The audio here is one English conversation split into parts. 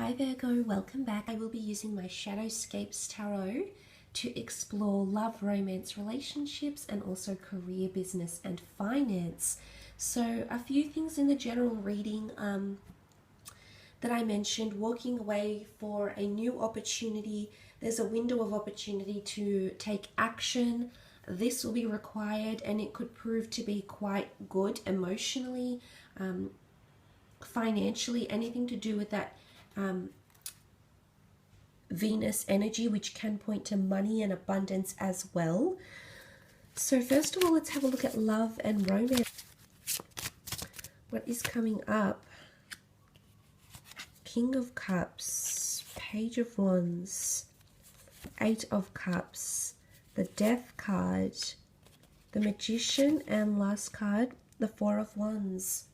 Hi Virgo, welcome back. I will be using my Shadowscapes Tarot to explore love, romance, relationships, and also career, business, and finance. So a few things in the general reading that I mentioned: walking away for a new opportunity. There's a window of opportunity to take action. This will be required and it could prove to be quite good emotionally, financially, anything to do with that Venus energy, which can point to money and abundance as well. So first of all, let's have a look at love and romance. What is coming up? King of Cups, Page of Wands, Eight of Cups, the Death card, the Magician, and last card, the Four of Wands.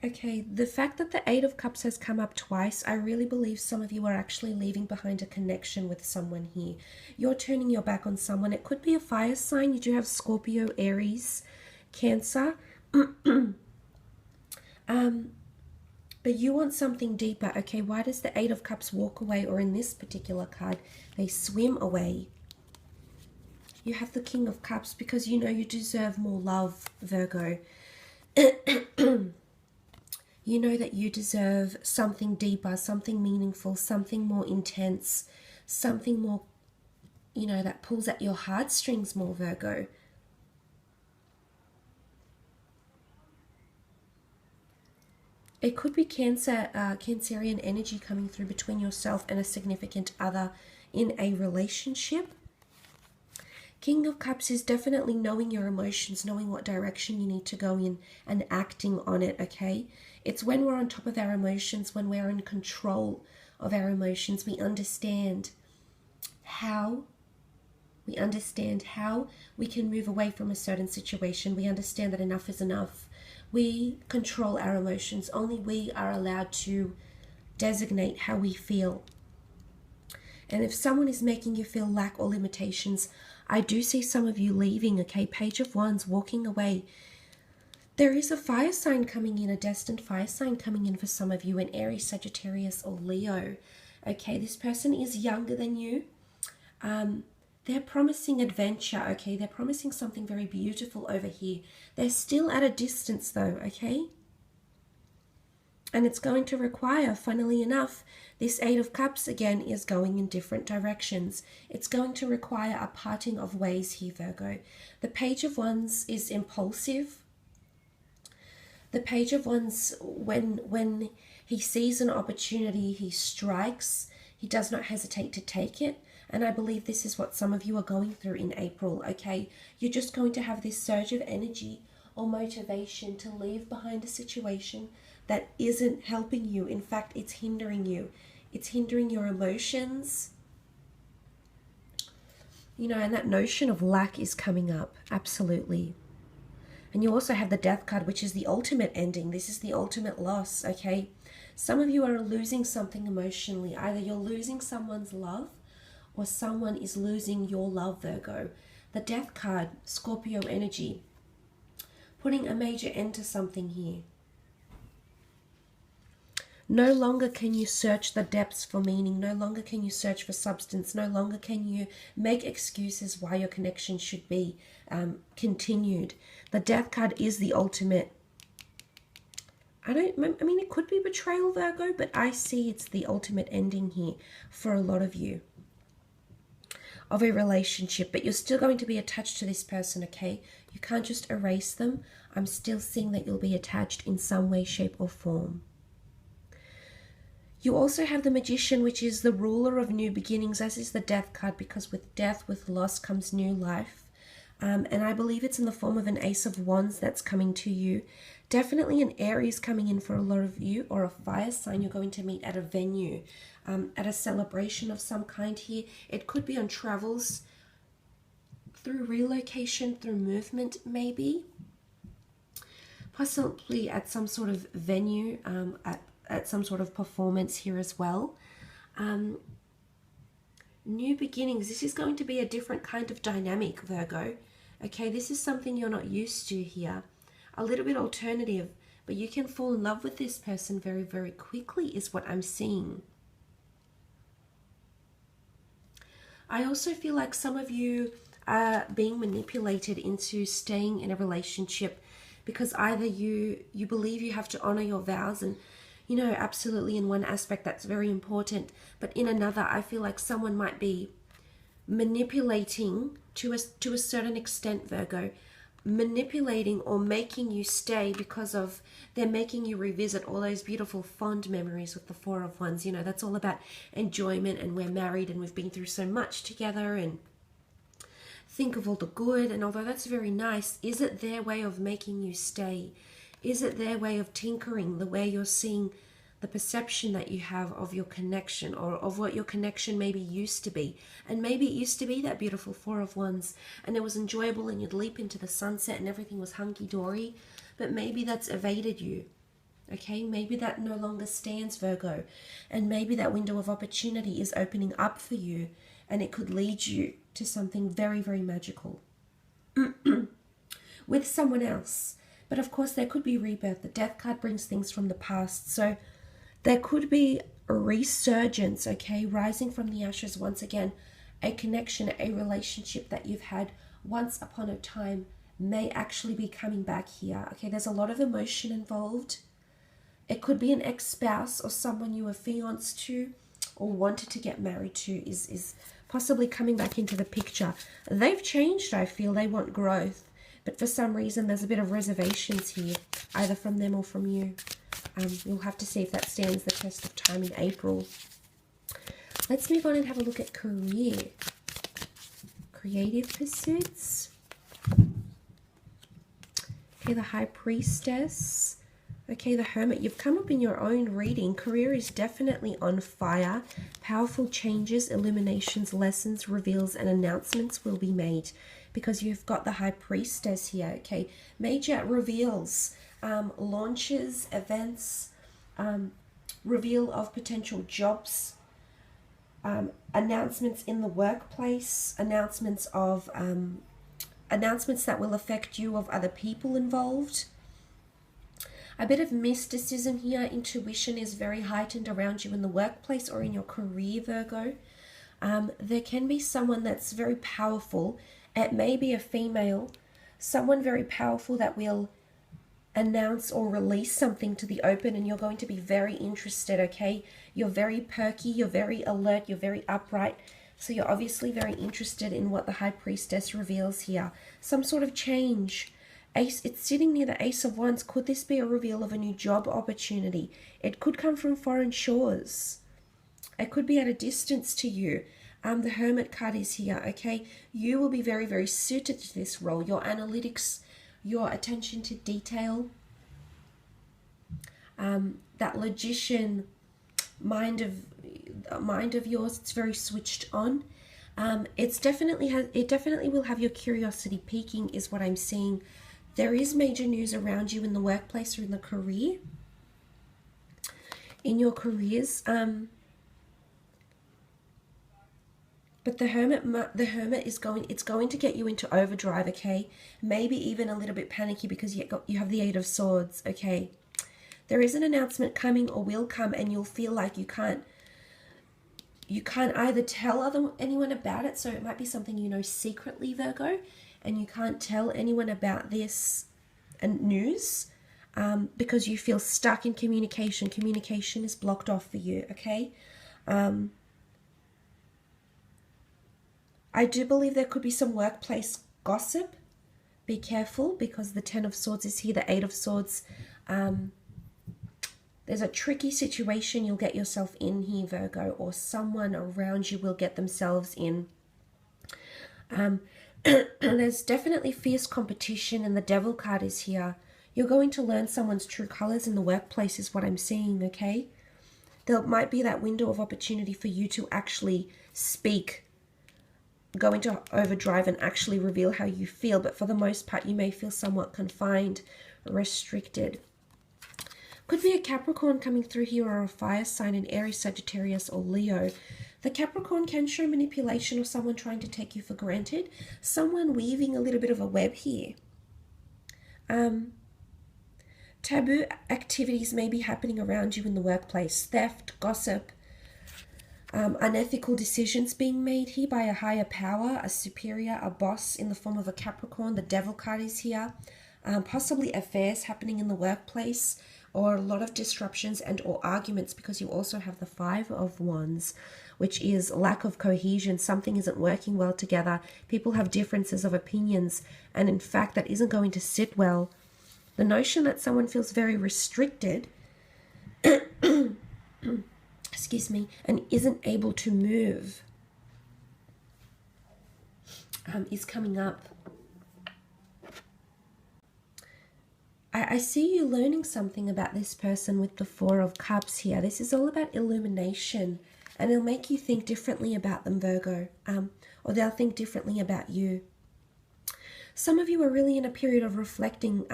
Okay, the fact that the Eight of Cups has come up twice, I really believe some of you are actually leaving behind a connection with someone here. You're turning your back on someone. It could be a fire sign. You do have Scorpio, Aries, Cancer. But you want something deeper. Okay, why does the Eight of Cups walk away, or in this particular card, they swim away? You have the King of Cups because you know you deserve more love, Virgo. You know that you deserve something deeper, something meaningful, something more intense, something more, you know, that pulls at your heartstrings more, Virgo. It could be Cancerian energy coming through between yourself and a significant other in a relationship. King of Cups is definitely knowing your emotions, knowing what direction you need to go in and acting on it, okay? It's when we're on top of our emotions, when we're in control of our emotions, we understand how we can move away from a certain situation. We understand that enough is enough. We control our emotions. Only we are allowed to designate how we feel. And if someone is making you feel lack or limitations, I do see some of you leaving, okay? Page of Wands, walking away. There is a fire sign coming in, a destined fire sign coming in for some of you, an Aries, Sagittarius, or Leo. Okay, this person is younger than you. They're promising adventure, okay? They're promising something very beautiful over here. They're still at a distance though, okay? And it's going to require, funnily enough, this Eight of Cups again is going in different directions. It's going to require a parting of ways here, Virgo. The Page of Wands is impulsive. The Page of Wands, when he sees an opportunity, he strikes. He does not hesitate to take it. And I believe this is what some of you are going through in April, okay? You're just going to have this surge of energy or motivation to leave behind a situation that isn't helping you. In fact, it's hindering you. It's hindering your emotions. You know, and that notion of lack is coming up, absolutely. And you also have the Death card, which is the ultimate ending. This is the ultimate loss, okay? Some of you are losing something emotionally. Either you're losing someone's love or someone is losing your love, Virgo. The Death card, Scorpio energy, putting a major end to something here. No longer can you search the depths for meaning. No longer can you search for substance. No longer can you make excuses why your connection should be continued. The Death card is the ultimate. I mean, it could be betrayal, Virgo, but I see it's the ultimate ending here for a lot of you of a relationship. But you're still going to be attached to this person, okay? You can't just erase them. I'm still seeing that you'll be attached in some way, shape, or form. You also have the Magician, which is the ruler of new beginnings, as is the Death card, because with death, with loss, comes new life. And I believe it's in the form of an Ace of Wands that's coming to you. Definitely an Aries coming in for a lot of you, or a fire sign you're going to meet at a venue, at a celebration of some kind here. It could be on travels, through relocation, through movement maybe. Possibly at some sort of venue, at some sort of performance here as well. New beginnings. This is going to be a different kind of dynamic, Virgo. Okay, this is something you're not used to here. A little bit alternative. but you can fall in love with this person very, very quickly is what I'm seeing. I also feel like some of you are being manipulated into staying in a relationship because either you believe you have to honor your vows, and you know, absolutely in one aspect that's very important, but in another I feel like someone might be manipulating to a certain extent, Virgo, manipulating or making you stay because of they're making you revisit all those beautiful fond memories with the Four of Wands. You know, that's all about enjoyment, and we're married and we've been through so much together, and think of all the good. And although that's very nice, is it their way of making you stay? Is it their way of tinkering the way you're seeing the perception that you have of your connection, or of what your connection maybe used to be? And maybe it used to be that beautiful Four of Wands and it was enjoyable and you'd leap into the sunset and everything was hunky-dory, but maybe that's evaded you. Okay, maybe that no longer stands, Virgo, and maybe that window of opportunity is opening up for you, and it could lead you to something very, very magical with someone else. But of course there could be rebirth. The Death card brings things from the past, so there could be a resurgence, okay, rising from the ashes once again. A connection, a relationship that you've had once upon a time may actually be coming back here. Okay, there's a lot of emotion involved. It could be an ex-spouse or someone you were fiancé to or wanted to get married to is possibly coming back into the picture. They've changed, I feel. They want growth, but for some reason there's a bit of reservations here, either from them or from you. You'll have to see if that stands the test of time in April. Let's move on and have a look at career. Creative pursuits. Okay, the High Priestess. Okay, the Hermit. You've come up in your own reading. Career is definitely on fire. Powerful changes, illuminations, lessons, reveals, and announcements will be made because you've got the High Priestess here. Okay, major reveals, launches, events, reveal of potential jobs, announcements in the workplace, announcements of announcements that will affect you, of other people involved. A bit of mysticism here. Intuition is very heightened around you in the workplace or in your career, Virgo. There can be someone that's very powerful. It may be a female, someone very powerful that will announce or release something to the open, and you're going to be very interested, okay? You're very perky, you're very alert, you're very upright. So you're obviously very interested in what the High Priestess reveals here. Some sort of change. Ace, it's sitting near the Ace of Wands. Could this be a reveal of a new job opportunity? It could come from foreign shores. It could be at a distance to you. The Hermit card is here, okay? You will be very, very suited to this role. Your analytics, your attention to detail, that logician mind of yours, it's very switched on. It definitely will have your curiosity peaking, is what I'm seeing. There is major news around you in the workplace or in the career, in your careers. But the Hermit is going to get you into overdrive, okay? Maybe even a little bit panicky because you have the Eight of Swords, okay? There is an announcement coming or will come, and you'll feel like you can't either tell anyone about it, so it might be something you know secretly, Virgo, and you can't tell anyone about this news because you feel stuck in communication. Communication is blocked off for you, okay? I do believe there could be some workplace gossip. Be careful because the Ten of Swords is here, the Eight of Swords. There's a tricky situation you'll get yourself in here, Virgo, or someone around you will get themselves in. There's definitely fierce competition, and the Devil card is here. You're going to learn someone's true colors in the workplace is what I'm seeing, okay? There might be that window of opportunity for you to actually speak, go into overdrive and actually reveal how you feel, but for the most part you may feel somewhat confined, restricted. Could be a Capricorn coming through here, or a fire sign in Aries, Sagittarius, or Leo. The Capricorn can show manipulation or someone trying to take you for granted. Someone weaving a little bit of a web here. taboo activities may be happening around you in the workplace. Theft, gossip, unethical decisions being made here by a higher power, a superior, a boss in the form of a Capricorn. The Devil card is here. Possibly affairs happening in the workplace, or a lot of disruptions and or arguments, because you also have the Five of Wands, which is lack of cohesion. Something isn't working well together. People have differences of opinions, and in fact that isn't going to sit well. The notion that someone feels very restricted excuse me, and isn't able to move is coming up. I see you learning something about this person with the Four of Cups here. This is all about illumination, and it'll make you think differently about them, Virgo, or they'll think differently about you. Some of you are really in a period of reflecting.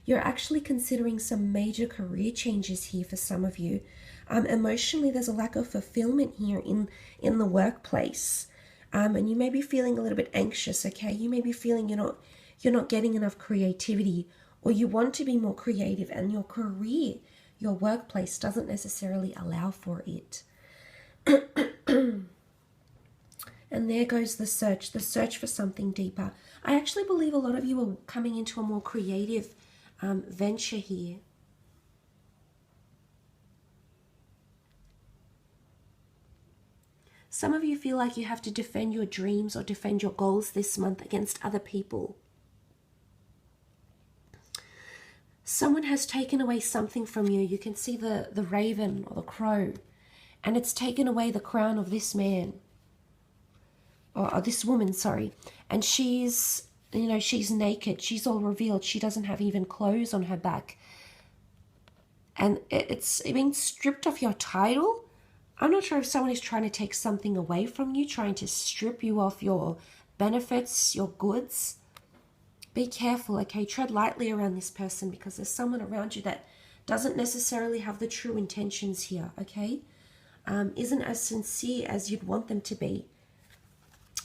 You're actually considering some major career changes here for some of you. Emotionally, there's a lack of fulfillment here in the workplace. And you may be feeling a little bit anxious, okay? You may be feeling you're not getting enough creativity, or you want to be more creative, and your career, your workplace doesn't necessarily allow for it. And there goes the search for something deeper. I actually believe a lot of you are coming into a more creative venture here. Some of you feel like you have to defend your dreams or defend your goals this month against other people. Someone has taken away something from you. You can see the raven or the crow, and it's taken away the crown of this man. Or this woman, sorry. And she's, she's naked. She's all revealed. She doesn't have even clothes on her back. And it's being stripped of your title. I'm not sure if someone is trying to take something away from you, trying to strip you of your benefits, your goods. Be careful, okay? Tread lightly around this person, because there's someone around you that doesn't necessarily have the true intentions here, okay? Isn't as sincere as you'd want them to be.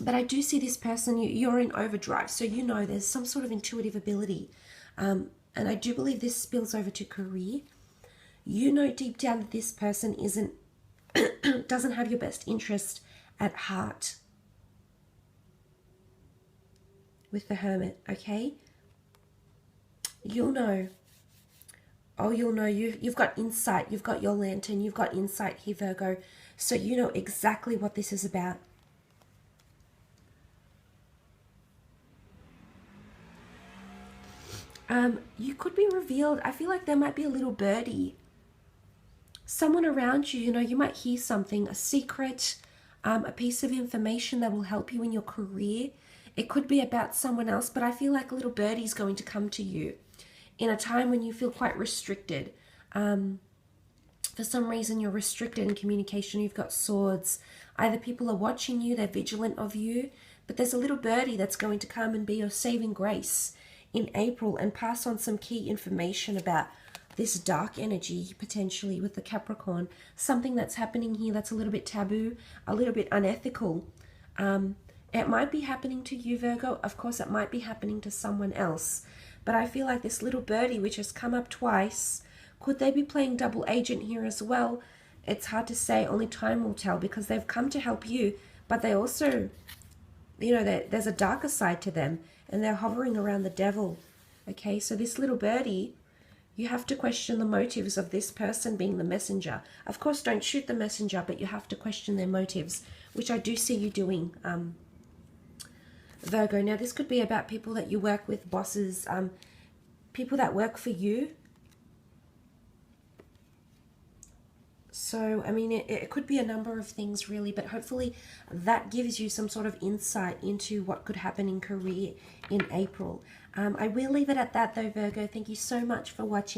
But I do see this person, you're in overdrive, so there's some sort of intuitive ability. And I do believe this spills over to career. You know deep down that this person doesn't have your best interest at heart. With the Hermit, okay? You'll know. Oh, you'll know. You've got insight. You've got your lantern. You've got insight here, Virgo. So you know exactly what this is about. You could be revealed. I feel like there might be a little birdie. Someone around you, you might hear something, a secret, a piece of information that will help you in your career. It could be about someone else, but I feel like a little birdie is going to come to you in a time when you feel quite restricted. For some reason, you're restricted in communication. You've got swords. Either people are watching you, they're vigilant of you, but there's a little birdie that's going to come and be your saving grace in April and pass on some key information about this dark energy, potentially with the Capricorn. Something that's happening here that's a little bit taboo, a little bit unethical. It might be happening to you, Virgo. Of course, it might be happening to someone else. But I feel like this little birdie, which has come up twice, could they be playing double agent here as well? It's hard to say. Only time will tell, because they've come to help you, but they also, there's a darker side to them, and they're hovering around the devil. Okay, so this little birdie, you have to question the motives of this person being the messenger. Of course, don't shoot the messenger, but you have to question their motives, which I do see you doing, Virgo. Now, this could be about people that you work with, bosses, people that work for you. So, I mean, it could be a number of things, really, but hopefully that gives you some sort of insight into what could happen in career in April. I will leave it at that, though, Virgo. Thank you so much for watching.